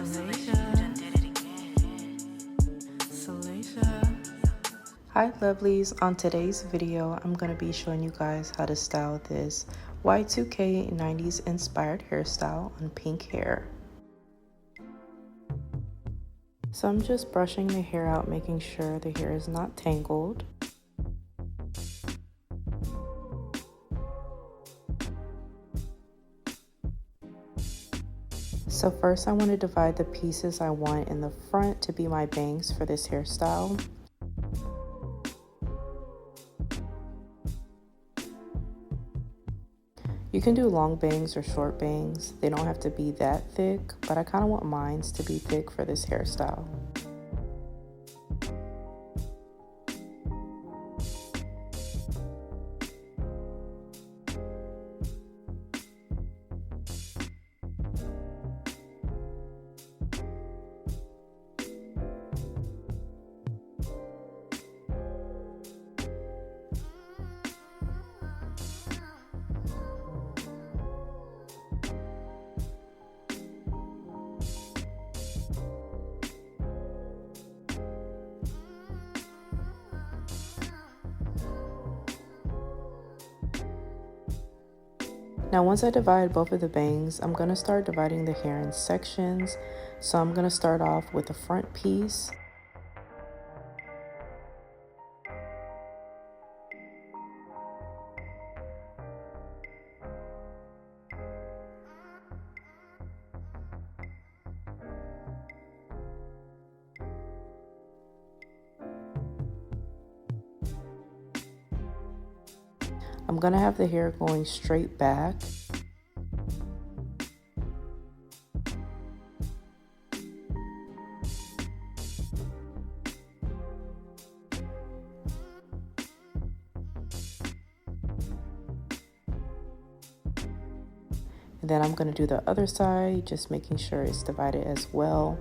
Hi lovelies, on today's video I'm going to be showing you guys how to style this Y2K 90s inspired hairstyle on pink hair. So I'm just brushing the hair out, making sure the hair is not tangled. So first I want to divide the pieces I want in the front to be my bangs for this hairstyle. You can do long bangs or short bangs. They don't have to be that thick, but I kind of want mine to be thick for this hairstyle. Now once I divide both of the bangs, I'm going to start dividing the hair in sections. So I'm going to start off with the front piece. I'm going to have the hair going straight back. And then I'm going to do the other side, just making sure it's divided as well.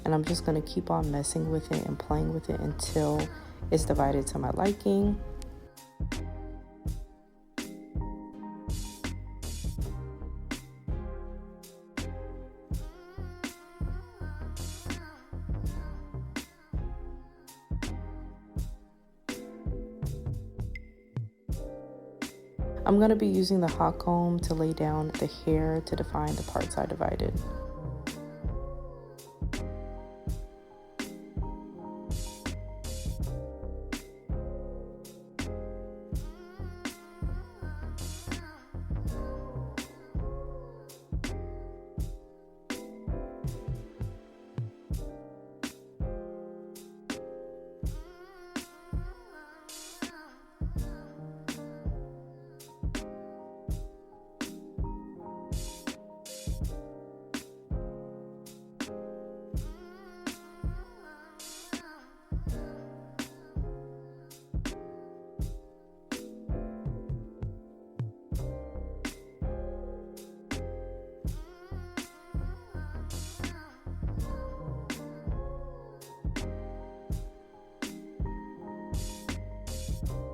And I'm just going to keep on messing with it and playing with it until it's divided to my liking. I'm going to be using the hot comb to lay down the hair to define the parts I divided.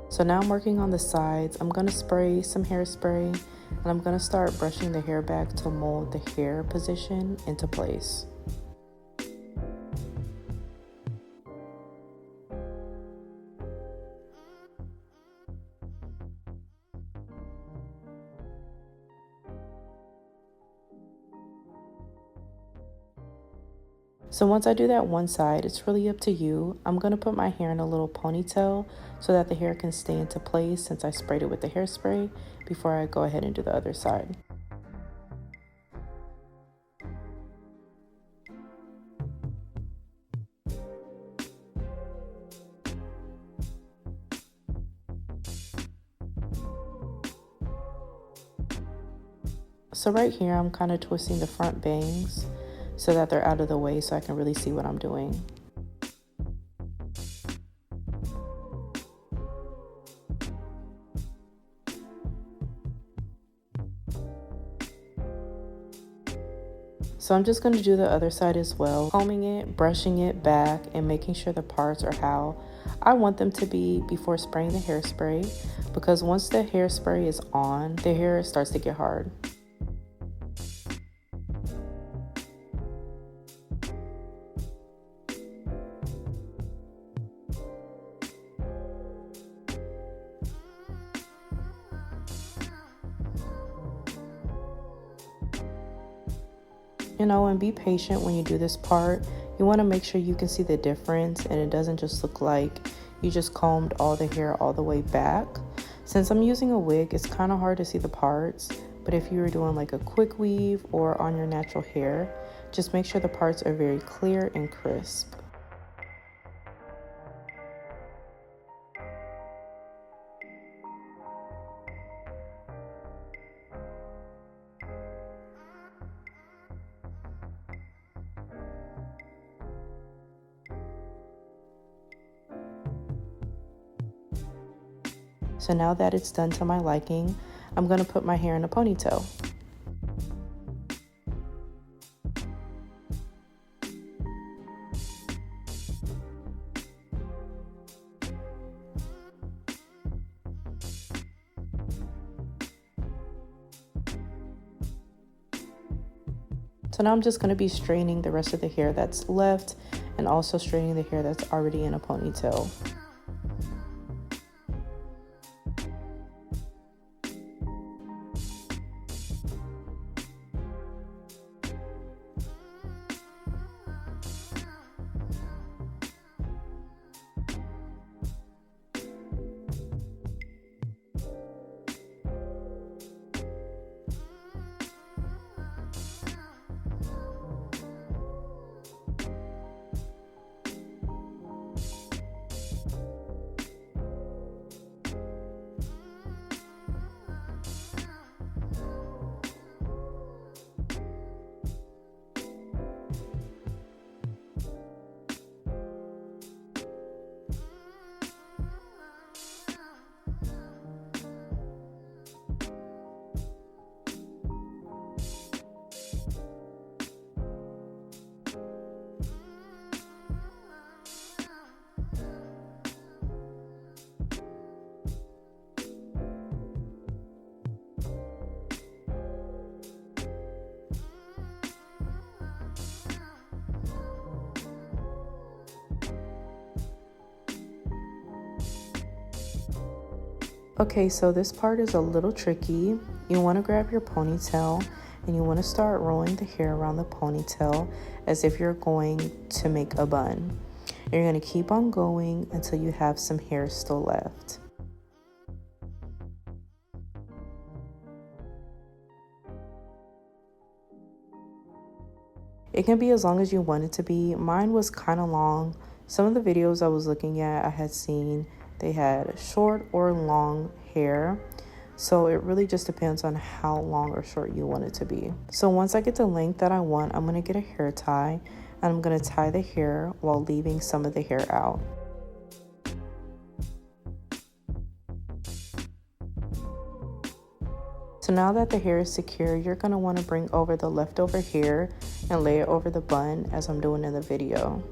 So now I'm working on the sides. I'm going to spray some hairspray and I'm going to start brushing the hair back to mold the hair position into place. So once I do that one side, it's really up to you. I'm going to put my hair in a little ponytail so that the hair can stay into place since I sprayed it with the hairspray before I go ahead and do the other side. So right here, I'm kind of twisting the front bangs so that they're out of the way so I can really see what I'm doing. So I'm just going to do the other side as well, combing it, brushing it back, and making sure the parts are how I want them to be before spraying the hairspray, because once the hairspray is on, the hair starts to get hard. And be patient when you do this part. You want to make sure you can see the difference and it doesn't just look like you just combed all the hair all the way back. Since I'm using a wig, it's kind of hard to see the parts, but if you were doing like a quick weave or on your natural hair, just make sure the parts are very clear and crisp. So now that it's done to my liking, I'm going to put my hair in a ponytail. So now I'm just going to be straightening the rest of the hair that's left and also straightening the hair that's already in a ponytail. Okay, so this part is a little tricky. You want to grab your ponytail and you want to start rolling the hair around the ponytail as if you're going to make a bun. You're going to keep on going until you have some hair still left. It can be as long as you want it to be. Mine was kind of long. Some of the videos I was looking at, I had seen they had short or long hair. So it really just depends on how long or short you want it to be. So once I get the length that I want, I'm going to get a hair tie and I'm going to tie the hair while leaving some of the hair out. So now that the hair is secure, you're going to want to bring over the leftover hair and lay it over the bun as I'm doing in the video.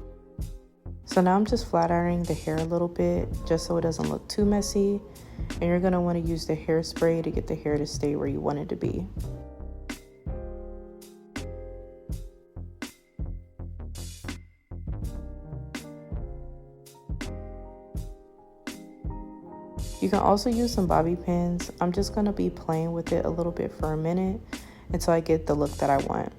So now I'm just flat ironing the hair a little bit just so it doesn't look too messy. And you're going to want to use the hairspray to get the hair to stay where you want it to be. You can also use some bobby pins. I'm just going to be playing with it a little bit for a minute until I get the look that I want.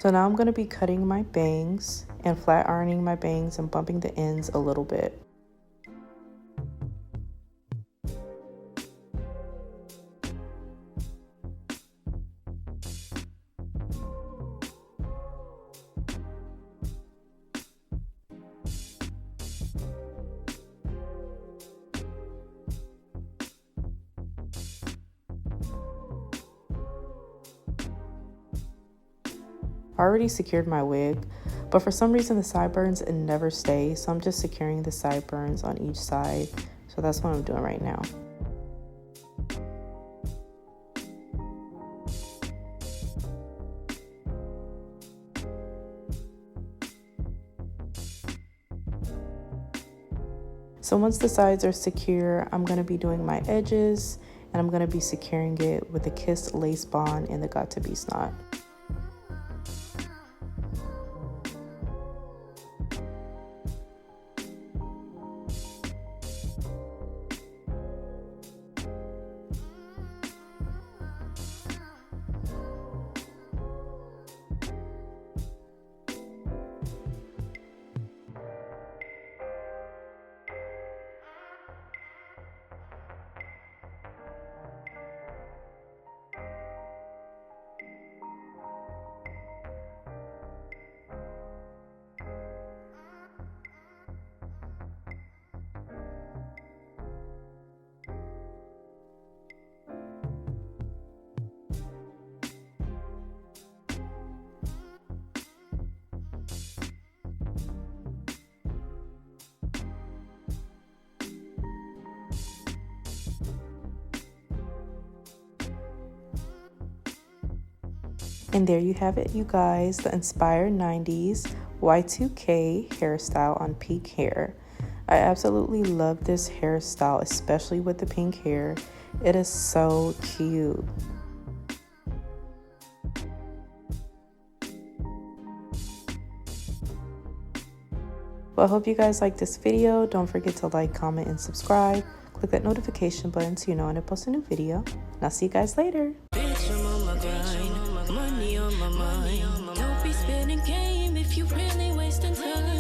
So now I'm going to be cutting my bangs and flat ironing my bangs and bumping the ends a little bit. I already secured my wig, but for some reason the sideburns it never stays, so I'm just securing the sideburns on each side. So that's what I'm doing right now. So once the sides are secure, I'm going to be doing my edges, and I'm going to be securing it with the Kiss lace bond and the Got To Be knot. And there you have it, you guys, the inspired 90s Y2K hairstyle on pink hair. I absolutely love this hairstyle, especially with the pink hair. It is so cute. Well, I hope you guys like this video. Don't forget to like, comment, and subscribe. Click that notification button so you know when I post a new video. And I'll see you guys later. Money on my mind. Don't be spinning game if you really wasting time.